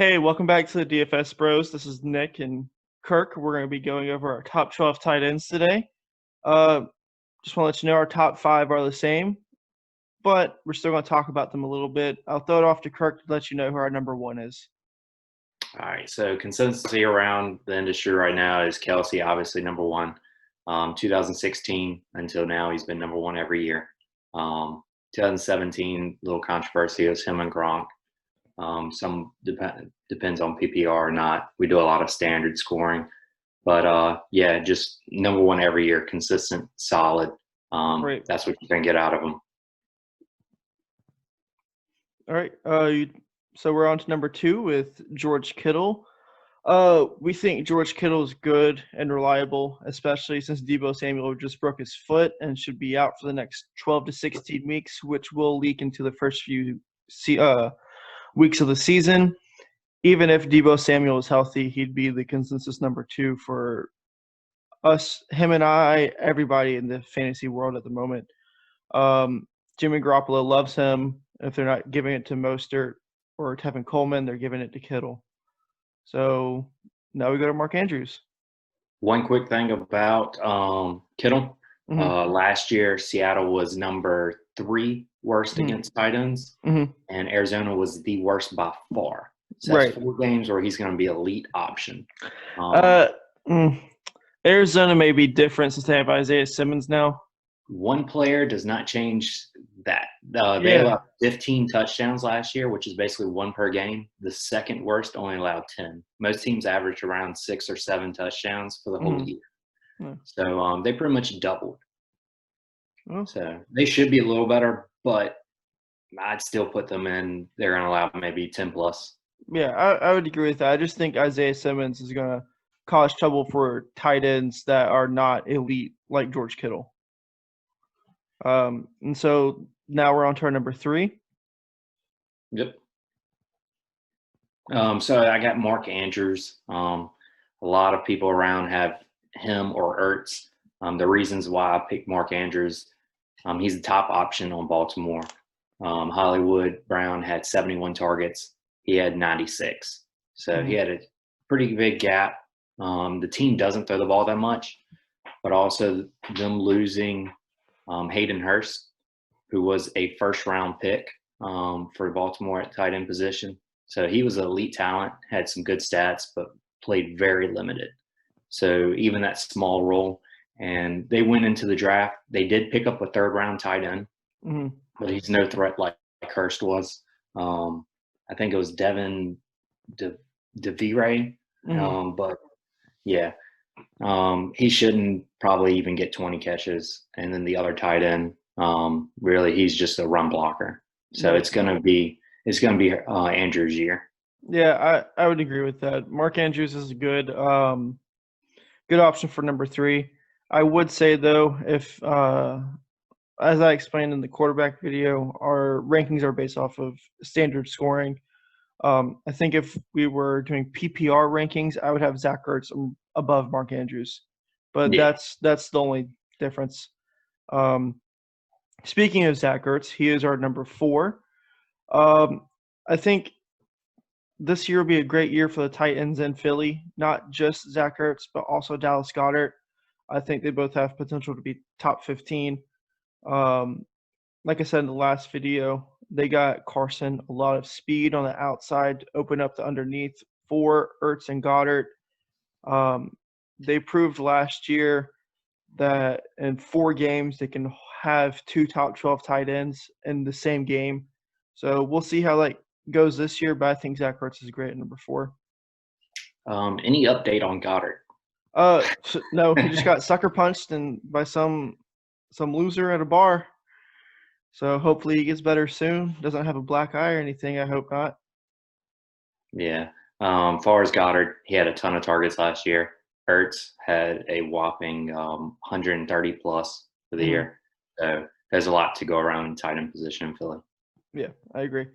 Hey, welcome back to the DFS Bros. This is Nick and Kirk. We're going to be going over our top 12 tight ends today. Uh, just want to let you know our top 5 are the same, but we're still going to talk about them a little bit. I'll throw it off to Kirk to let you know who our number 1 is. All right, so consistency around the industry right now is Kelce, obviously number one. 2016 until now, he's been number one every year. 2017, little controversy, it was him and Gronk. Some depends on PPR or not. We do a lot of standard scoring, but yeah, just number one every year, consistent, solid. Great. That's what you can get out of him. All right. So we're on to number 2 with George Kittle. We think George Kittle is good and reliable, especially since Deebo Samuel just broke his foot and should be out for the next 12 to 16 weeks, which will leak into the first few weeks of the season. Even if Deebo Samuel is healthy, he'd be the consensus number 2 for us, him and I, everybody in the fantasy world at the moment. Jimmy Garoppolo loves him. If they're not giving it to Mostert or Tevin Coleman, they're giving it to Kittle. So now we go to Mark Andrews. One quick thing about Kittle. Last year, Seattle was number 3 worst against tight ends, and Arizona was the worst by far. So that's 4 games where he's going to be elite option. Arizona may be different since they have Isaiah Simmons now. One player does not change that. They allowed 15 touchdowns last year, which is basically 1 per game. The second worst only allowed 10. Most teams average around 6 or 7 touchdowns for the whole year. So they pretty much doubled. So they should be a little better, but I'd still put them in. They're going to allow maybe 10 plus. Yeah, I would agree with that. I just think Isaiah Simmons is going to cause trouble for tight ends that are not elite like George Kittle. And so now we're on to our number 3. Yep. So I got Mark Andrews. A lot of people around have him or Ertz. The reasons why I picked Mark Andrews, he's the top option on Baltimore. Hollywood Brown had 71 targets. He had 96. So he had a pretty big gap. The team doesn't throw the ball that much, but also them losing Hayden Hurst, who was a first-round pick for Baltimore at tight end position. So he was an elite talent, had some good stats, but played very limited. So even that small role, and they went into the draft. They did pick up a third-round tight end, but he's no threat like Hurst was. I think it was Devin DeVere, but yeah. He shouldn't probably even get 20 catches. And then the other tight end, really, he's just a run blocker. So it's gonna be Andrews' year. Yeah, I would agree with that. Mark Andrews is a good option for number 3. I would say though, if as I explained in the quarterback video, our rankings are based off of standard scoring. I think if we were doing PPR rankings, I would have Zach Ertz above Mark Andrews, but that's the only difference. Speaking of Zach Ertz, he is our number 4. I think this year will be a great year for the tight ends in Philly, not just Zach Ertz, but also Dallas Goddard. I think they both have potential to be top 15. Like I said in the last video, they got Carson, a lot of speed on the outside, open up the underneath for Ertz and Goddard. They proved last year that in 4 games they can have 2 top 12 tight ends in the same game. So we'll see how that goes this year, but I think Zach Ertz is great at number 4. Any update on Goddard? No, he just got sucker punched by some loser at a bar. So hopefully he gets better soon. Doesn't have a black eye or anything. I hope not. Yeah. As far as Goddard, he had a ton of targets last year. Ertz had a whopping 130 plus for the year. So there's a lot to go around in tight end position in Philly. Yeah, I agree.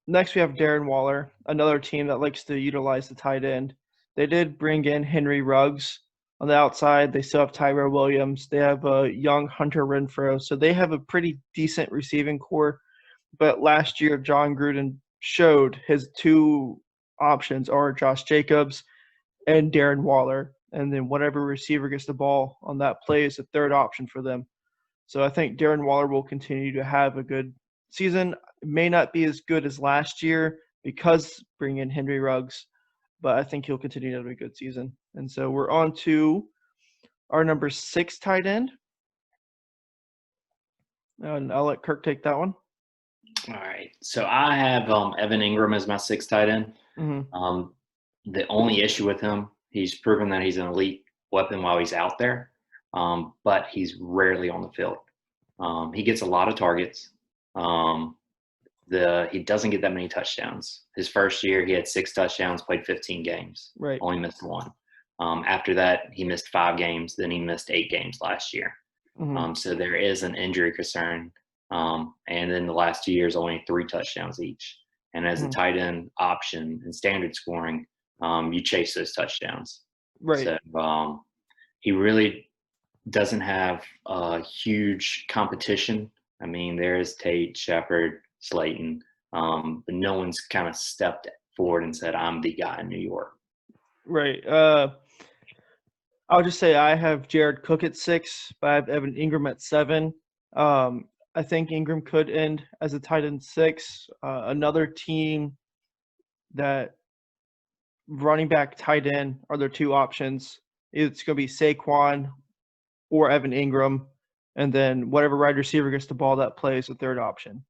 Next we have Darren Waller, another team that likes to utilize the tight end. They did bring in Henry Ruggs on the outside. They still have Tyrell Williams. They have a young Hunter Renfrow. So they have a pretty decent receiving core. But last year, John Gruden showed his two options are Josh Jacobs and Darren Waller. And then whatever receiver gets the ball on that play is the third option for them. So I think Darren Waller will continue to have a good season. It may not be as good as last year because bringing in Henry Ruggs, but I think he'll continue to have a good season. And so we're on to our number 6 tight end. And I'll let Kirk take that one. All right. So I have Evan Engram as my 6th tight end. Mm-hmm. The only issue with him, he's proven that he's an elite weapon while he's out there, but he's rarely on the field. He gets a lot of targets. He doesn't get that many touchdowns. His first year, he had 6 touchdowns, played 15 games. Right. Only missed 1. After that, he missed 5 games. Then he missed 8 games last year. Mm-hmm. So there is an injury concern. And then the last 2 years, only 3 touchdowns each. And as a tight end option in standard scoring, you chase those touchdowns. Right. So he really doesn't have huge competition. I mean, there's Tate, Shepard, Slayton, but no one's kind of stepped forward and said, I'm the guy in New York. Right. I'll just say I have Jared Cook at 6, but I have Evan Engram at 7. I think Engram could end as a tight end 6. Another team that running back, tight end are their 2 options. It's going to be Saquon or Evan Engram, and then whatever wide receiver gets the ball that plays the third option.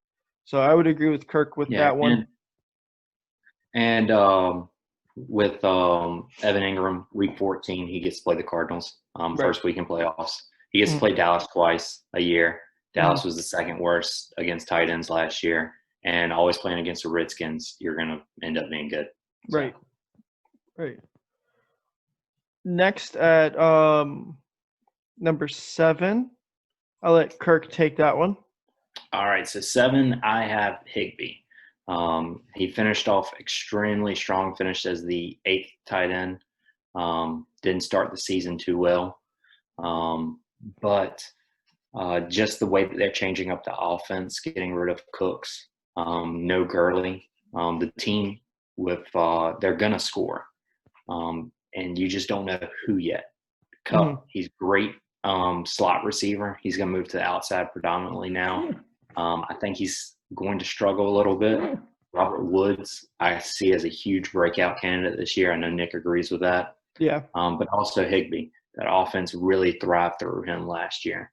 So I would agree with Kirk with that one. And with Evan Engram, week 14, he gets to play the Cardinals. First week in playoffs. He gets to play Dallas twice a year. Dallas was the second worst against tight ends last year. And always playing against the Redskins, you're going to end up being good. So. Right. Right. Next at number 7, I'll let Kirk take that one. All right. So 7, I have Higbee. He finished off extremely strong, finished as the 8th tight end. Didn't start the season too well. But just the way that they're changing up the offense, getting rid of Cooks, no Gurley, the team they're going to score. And you just don't know who yet. Cup, he's great slot receiver. He's going to move to the outside predominantly now. I think he's going to struggle a little bit. Robert Woods, I see as a huge breakout candidate this year. I know Nick agrees with that. Yeah. But also Higbee. That offense really thrived through him last year.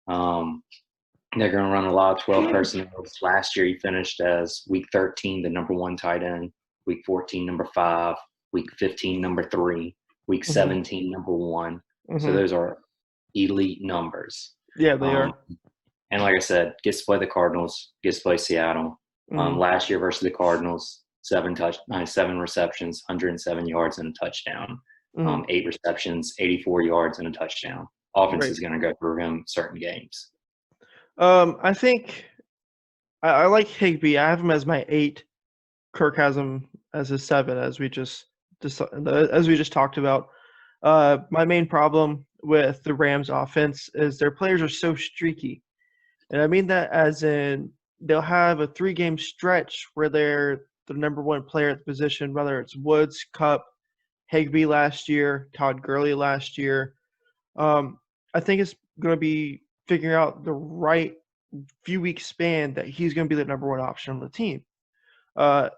They're going to run a lot of 12 personnel. Last year, he finished as week 13, the number 1 tight end. Week 14, number 5. Week 15, number 3. Week 17, number 1. So those are elite numbers. Yeah, they are. And like I said, gets to play the Cardinals, gets to play Seattle. Last year versus the Cardinals, 7 receptions, 107 yards and a touchdown. 8 receptions, 84 yards and a touchdown. Offense is going to go through him certain games. I think I like Higbee. I have him as my 8. Kirk has him as his 7, as we just talked about. My main problem with the Rams offense is their players are so streaky. And I mean that as in they'll have a 3-game stretch where they're the number 1 player at the position, whether it's Woods, Kupp, Higbee last year, Todd Gurley last year. I think it's going to be figuring out the right few week span that he's going to be the number 1 option on the team.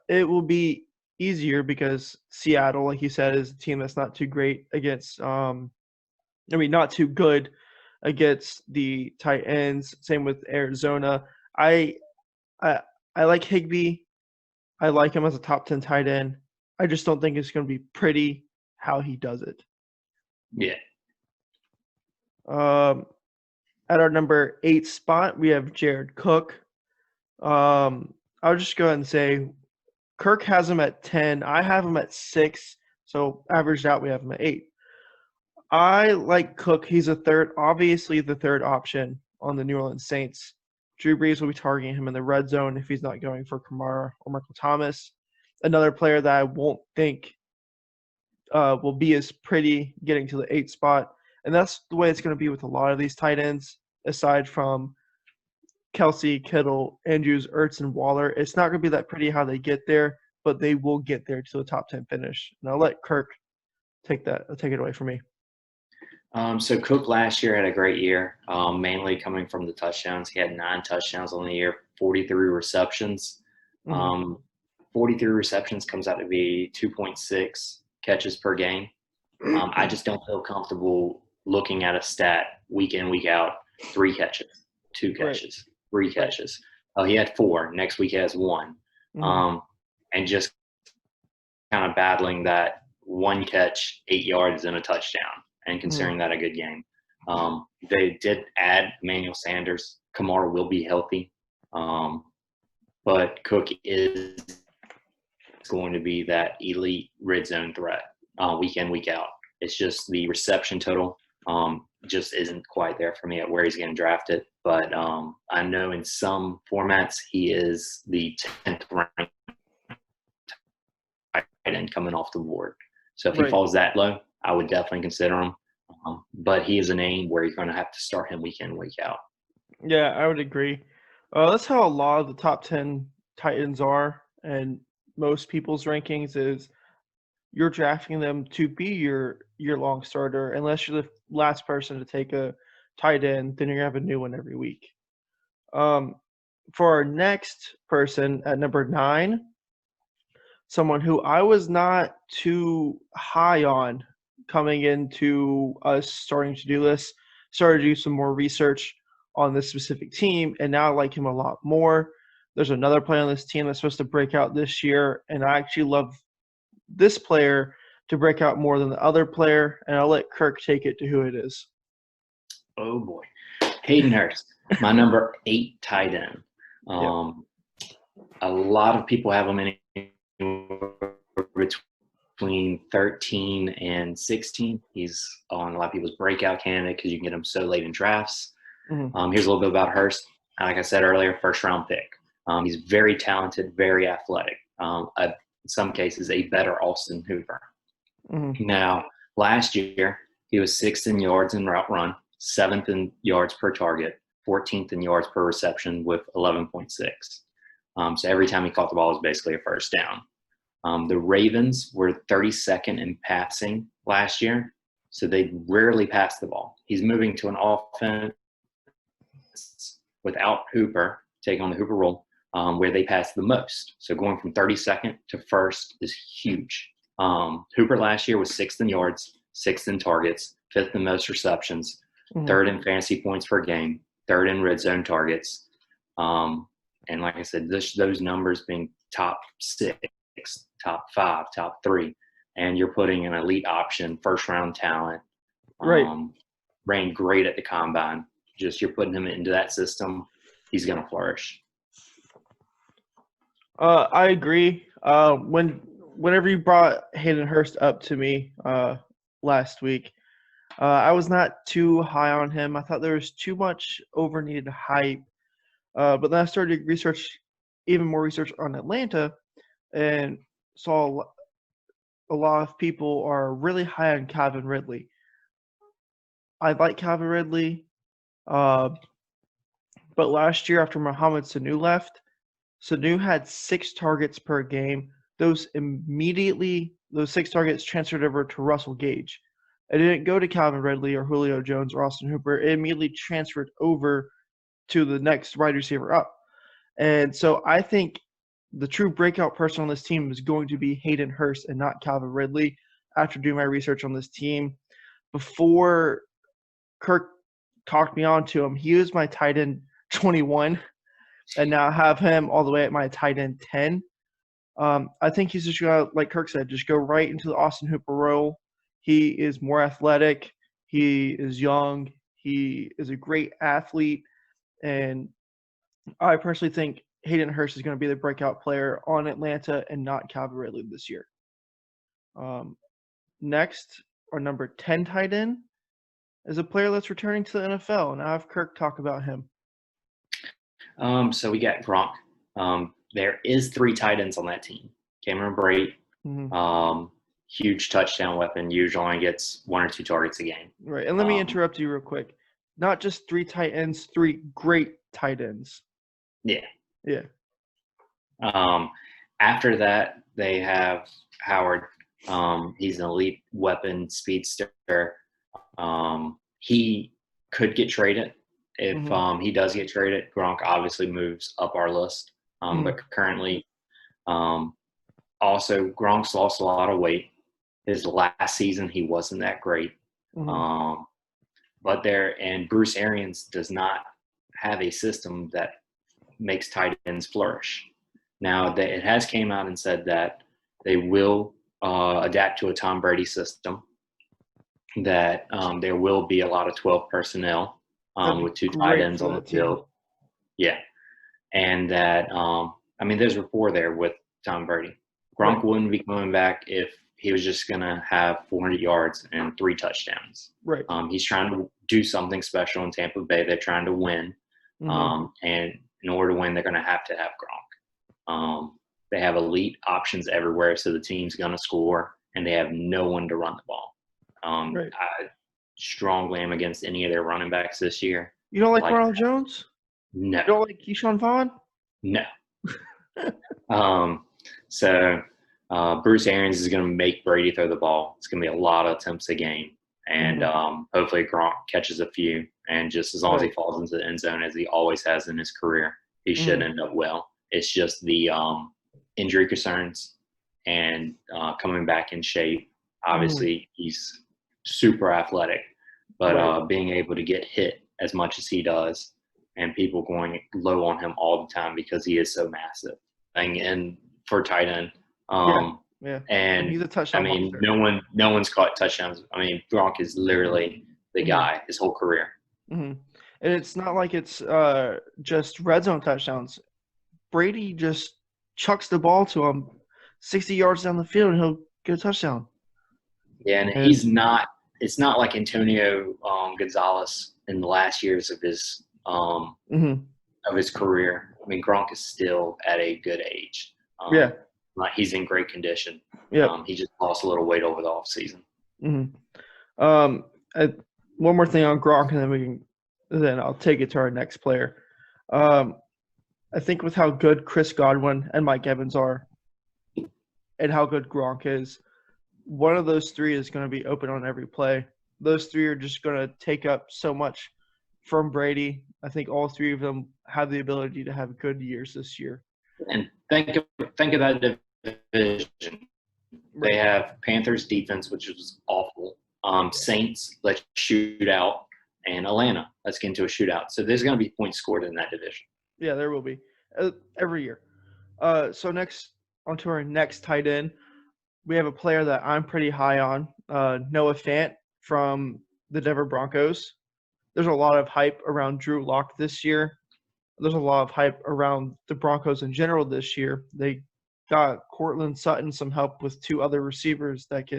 It will be easier because Seattle, like you said, is a team that's not too great against not too good against the tight ends. Same with Arizona. I like Higbee. I like him as a top 10 tight end. I just don't think it's going to be pretty how he does it. Yeah. At our number 8 spot, we have Jared Cook. I'll just go ahead and say Kirk has him at 10. I have him at 6. So averaged out, we have him at 8. I like Cook. He's obviously the third option on the New Orleans Saints. Drew Brees will be targeting him in the red zone if he's not going for Kamara or Michael Thomas. Another player that I won't think will be as pretty getting to the 8 spot. And that's the way it's going to be with a lot of these tight ends, aside from Kelce, Kittle, Andrews, Ertz, and Waller. It's not going to be that pretty how they get there, but they will get there to a top 10 finish. And I'll let Kirk take it away from me. So Cook last year had a great year, mainly coming from the touchdowns. He had 9 touchdowns on the year, 43 receptions. 43 receptions comes out to be 2.6 catches per game. I just don't feel comfortable looking at a stat week in, week out, 3 catches, 2 catches, 3 catches. He had 4. Next week he has 1. And just kind of battling that 1 catch, 8 yards, and a touchdown, and considering that a good game. They did add Emmanuel Sanders. Kamara will be healthy. But Cook is going to be that elite red zone threat week in, week out. It's just the reception total just isn't quite there for me at where he's getting drafted. But I know in some formats he is the 10th ranked tight end coming off the board. So if he falls that low, I would definitely consider him. But he is a name where you're going to have to start him week in, week out. Yeah, I would agree. That's how a lot of the top 10 tight ends are, and most people's rankings is you're drafting them to be your long starter. Unless you're the last person to take a tight end, then you're going to have a new one every week. For our next person at number 9, someone who I was not too high on coming into us starting to do this, started to do some more research on this specific team, and now I like him a lot more. There's another player on this team that's supposed to break out this year, and I actually love this player to break out more than the other player, and I'll let Kirk take it to who it is. Oh, boy. Hayden Hurst, my number 8 tight end. A lot of people have him between 13 and 16. He's on a lot of people's breakout candidate because you can get him so late in drafts. Here's a little bit about Hurst. Like I said earlier, first-round pick. He's very talented, very athletic. In some cases, a better Austin Hooper. Now, last year, he was 6th in yards in route run, 7th in yards per target, 14th in yards per reception with 11.6. So every time he caught the ball was basically a first down. The Ravens were 32nd in passing last year, so they rarely pass the ball. He's moving to an offense without Hooper, taking on the Hooper role, where they pass the most. So going from 32nd to 1st is huge. Hooper last year was 6th in yards, 6th in targets, 5th in most receptions, 3rd in fantasy points per game, 3rd in red zone targets. And like I said, those numbers being top 6, top 5, top 3, and you're putting an elite option, first-round talent, ran great at the combine. Just you're putting him into that system, he's going to flourish. I agree. Whenever you brought Hayden Hurst up to me last week, I was not too high on him. I thought there was too much over-needed hype. But then I started even more research on Atlanta, and saw a lot of people are really high on Calvin Ridley. I like Calvin Ridley, but last year after Mohamed Sanu left, Sanu had 6 targets per game. Those 6 targets transferred over to Russell Gage. It didn't go to Calvin Ridley or Julio Jones or Austin Hooper. It immediately transferred over to the next wide receiver up. And so I think the true breakout person on this team is going to be Hayden Hurst and not Calvin Ridley after doing my research on this team. Before Kirk talked me on to him, he was my tight end 21, and now I have him all the way at my tight end 10. I think he's just going to, like Kirk said, just go right into the Austin Hooper role. He is more athletic. He is young. He is a great athlete. And I personally think Hayden Hurst is going to be the breakout player on Atlanta and not Calvin Ridley this year. Next, our number 10 tight end is a player that's returning to the NFL, and I have Kirk talk about him. So we got Gronk. There is 3 tight ends on that team. Cameron Brate, huge touchdown weapon, usually only gets 1 or 2 targets a game. Right, and let me interrupt you real quick. Not just 3 tight ends, 3 great tight ends. Yeah. Yeah. After that, they have Howard. He's an elite weapon speedster. He could get traded. If he does get traded, Gronk obviously moves up our list. But currently, also Gronk's lost a lot of weight. His last season, he wasn't that great. But Bruce Arians does not have a system that makes tight ends flourish. Now, it has came out and said that they will adapt to a Tom Brady system, that there will be a lot of 12 personnel with 2 tight ends on the field. Yeah. And that, there's rapport there with Tom Brady. Gronk wouldn't be coming back if he was just going to have 400 yards and 3 touchdowns. Right. He's trying to do something special in Tampa Bay. They're trying to win. And in order to win, they're going to have Gronk. They have elite options everywhere, so the team's going to score, and they have no one to run the ball. I strongly am against any of their running backs this year. You don't like Ronald Jones? No. You don't like Keyshawn Vaughn? No. So Bruce Arians is going to make Brady throw the ball. It's going to be a lot of attempts a game. And hopefully Gronk catches a few. And just as long as he falls into the end zone, as he always has in his career, he should end up well. It's just the injury concerns and coming back in shape. Obviously, he's super athletic. But being able to get hit as much as he does and people going low on him all the time because he is so massive. And for tight end. And he's a touchdown monster. no one's caught touchdowns. Gronk is literally the guy his whole career. And it's not like it's just red zone touchdowns. Brady just chucks the ball to him 60 yards down the field and he'll get a touchdown. Yeah, and he's not – it's not like Antonio Gonzalez in the last years of his career. Gronk is still at a good age. He's in great condition. He just lost a little weight over the offseason. One more thing on Gronk, and then I'll take it to our next player. I think with how good Chris Godwin and Mike Evans are, and how good Gronk is, one of those 3 is going to be open on every play. Those 3 are just going to take up so much from Brady. I think all 3 of them have the ability to have good years this year. And think of that division. They have Panthers defense, which was awful. Saints, let's shoot out, and Atlanta, let's get into a shootout. So there's going to be points scored in that division. Yeah, there will be every year. So next, onto our next tight end, we have a player that I'm pretty high on, Noah Fant from the Denver Broncos. There's a lot of hype around Drew Lock this year. There's a lot of hype around the Broncos in general this year. They got Cortland Sutton some help with 2 other receivers that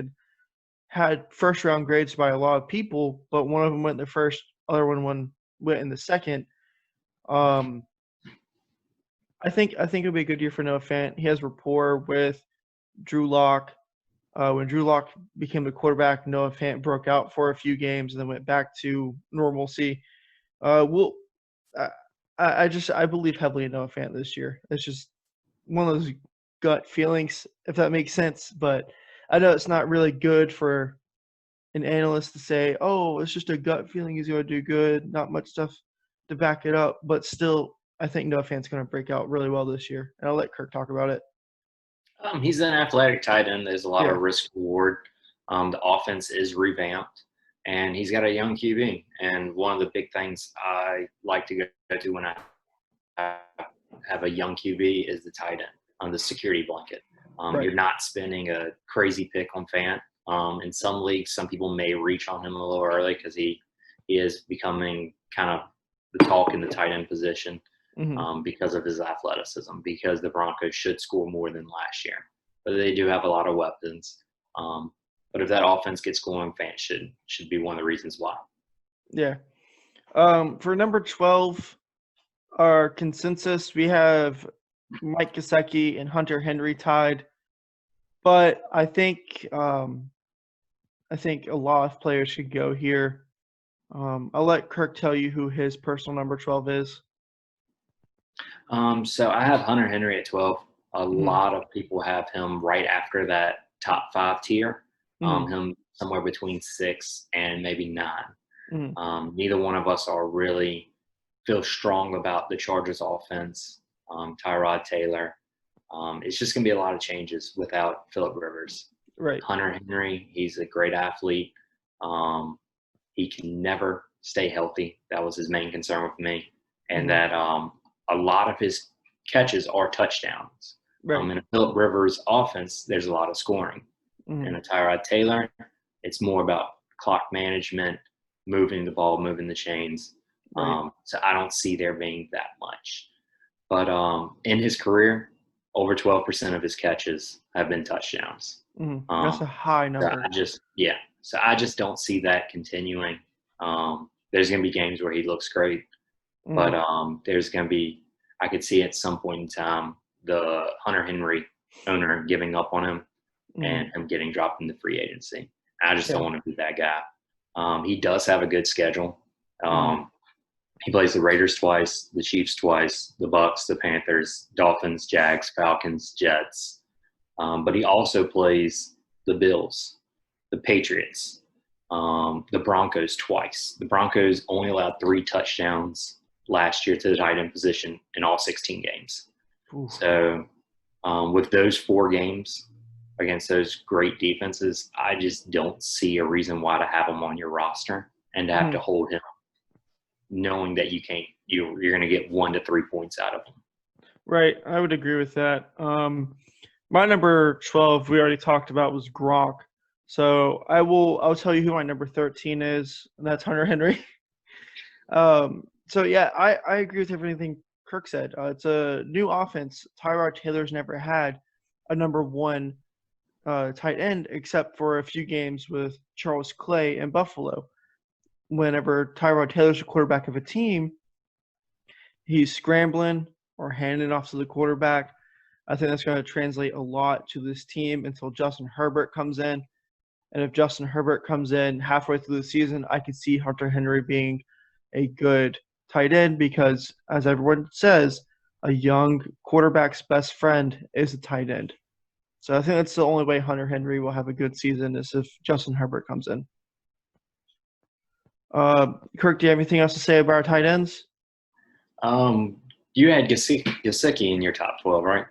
had first-round grades by a lot of people, but one of them went in the first, other one went in the second. I think it'll be a good year for Noah Fant. He has rapport with Drew Lock. When Drew Lock became the quarterback, Noah Fant broke out for a few games and then went back to normalcy. I believe heavily in Noah Fant this year. It's just one of those gut feelings, if that makes sense. But I know it's not really good for an analyst to say, oh, it's just a gut feeling he's going to do good, not much stuff to back it up. But still, I think Noah Fant's going to break out really well this year. And I'll let Kirk talk about it. He's an athletic tight end. There's a lot of risk reward. The offense is revamped, and he's got a young QB. And one of the big things I like to go to when I have a young QB is the tight end, on the security blanket. You're not spending a crazy pick on Fant. In some leagues, some people may reach on him a little early because he is becoming kind of the talk in the tight end position. Because of his athleticism, because the Broncos should score more than last year. But they do have a lot of weapons. But if that offense gets going, Fant should be one of the reasons why. Yeah. For number 12, our consensus, we have Mike Gesicki and Hunter Henry tied. But I think a lot of players should go here. I'll let Kirk tell you who his personal number 12 is. So I have Hunter Henry at 12. A Mm-hmm. lot of people have him right after that top 5 tier. Mm-hmm. Him somewhere between 6 and maybe 9. Mm-hmm. Neither one of us are really feel strong about the Chargers offense. Tyrod Taylor. It's just going to be a lot of changes without Phillip Rivers. Right. Hunter Henry, he's a great athlete. He can never stay healthy. That was his main concern with me. And Mm-hmm. that a lot of his catches are touchdowns. Right. In a Phillip Rivers offense, there's a lot of scoring. Mm-hmm. In a Tyrod Taylor, it's more about clock management, moving the ball, moving the chains. Right. So I don't see there being that much. But in his career, over 12% of his catches have been touchdowns. Mm-hmm. That's a high number. So I just don't see that continuing. There's going to be games where he looks great, but there's going to be, I could see at some point in time the Hunter Henry owner giving up on him and him getting dropped into free agency. I just don't want to be that guy. He does have a good schedule. He plays the Raiders twice, the Chiefs twice, the Bucks, the Panthers, Dolphins, Jags, Falcons, Jets. But he also plays the Bills, the Patriots, the Broncos twice. The Broncos only allowed 3 touchdowns last year to the tight end position in all 16 games. Ooh. So with those 4 games against those great defenses, I just don't see a reason why to have him on your roster and to have to hold him, knowing that you're going to get 1 to 3 points out of him. Right. I would agree with that. My number 12 we already talked about was Gronk. So I'll tell you who my number 13 is, and that's Hunter Henry. So yeah, I agree with everything Kirk said. It's a new offense. Tyrod Taylor's never had a number 1 tight end except for a few games with Charles Clay in Buffalo. Whenever Tyrod Taylor's the quarterback of a team, he's scrambling or handing off to the quarterback. I think that's going to translate a lot to this team until Justin Herbert comes in. And if Justin Herbert comes in halfway through the season, I could see Hunter Henry being a good tight end because, as everyone says, a young quarterback's best friend is a tight end. So I think that's the only way Hunter Henry will have a good season is if Justin Herbert comes in. Kirk, do you have anything else to say about our tight ends? You had Gesicki in your top 12, right?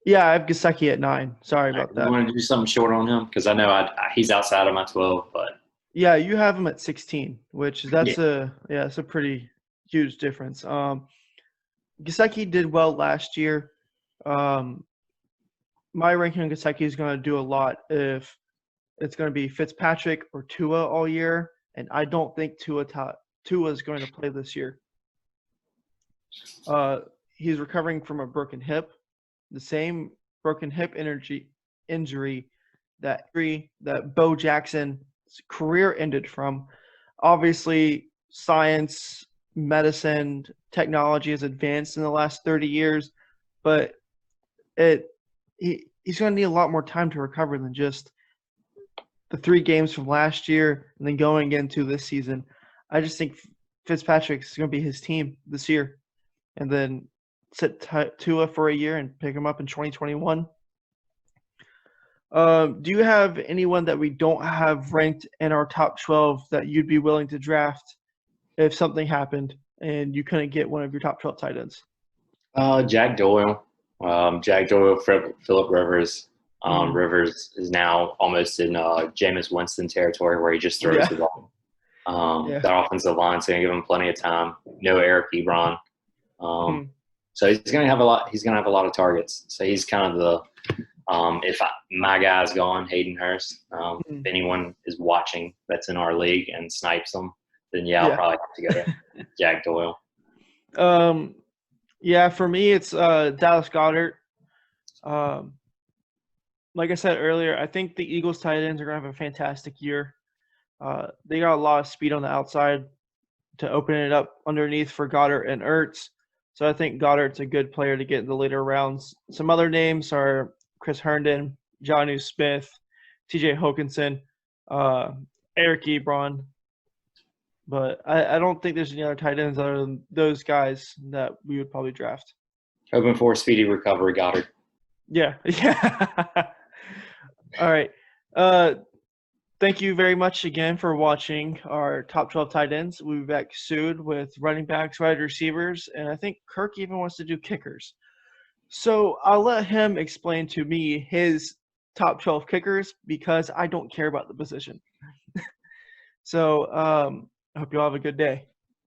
Yeah, I have Gesicki at 9. Sorry about that. You want to do something short on him? Because I know he's outside of my 12, but yeah, you have him at 16, which that's a pretty huge difference. Gesicki did well last year. My ranking on Gesicki is going to do a lot if it's going to be Fitzpatrick or Tua all year, and I don't think Tua is going to play this year. He's recovering from a broken hip, the same broken hip injury that Bo Jackson's career ended from. Obviously, science, medicine, technology has advanced in the last 30 years, but he's going to need a lot more time to recover than just the 3 games from last year and then going into this season. I just think Fitzpatrick's going to be his team this year and then sit Tua for a year and pick him up in 2021. Do you have anyone that we don't have ranked in our top 12 that you'd be willing to draft if something happened and you couldn't get one of your top 12 tight ends? Jack Doyle. Phillip Rivers. Rivers is now almost in Jameis Winston territory where he just throws the ball. That offensive line's going to give him plenty of time. No Eric Ebron. So he's going to have a lot. He's going to have a lot of targets. So he's kind of the if my guy's gone, Hayden Hurst. If anyone is watching that's in our league and snipes them, then I'll probably have to go to Jack Doyle. Yeah, for me it's Dallas Goddard. Like I said earlier, I think the Eagles tight ends are going to have a fantastic year. They got a lot of speed on the outside to open it up underneath for Goddard and Ertz. So I think Goddard's a good player to get in the later rounds. Some other names are Chris Herndon, Jonnu Smith, TJ Hawkinson, Eric Ebron. But I don't think there's any other tight ends other than those guys that we would probably draft. Hoping for a speedy recovery, Goddard. Yeah. Yeah. All right. Thank you very much again for watching our top 12 tight ends. We'll be back soon with running backs, wide receivers, and I think Kirk even wants to do kickers. So I'll let him explain to me his top 12 kickers because I don't care about the position. So I hope you all have a good day.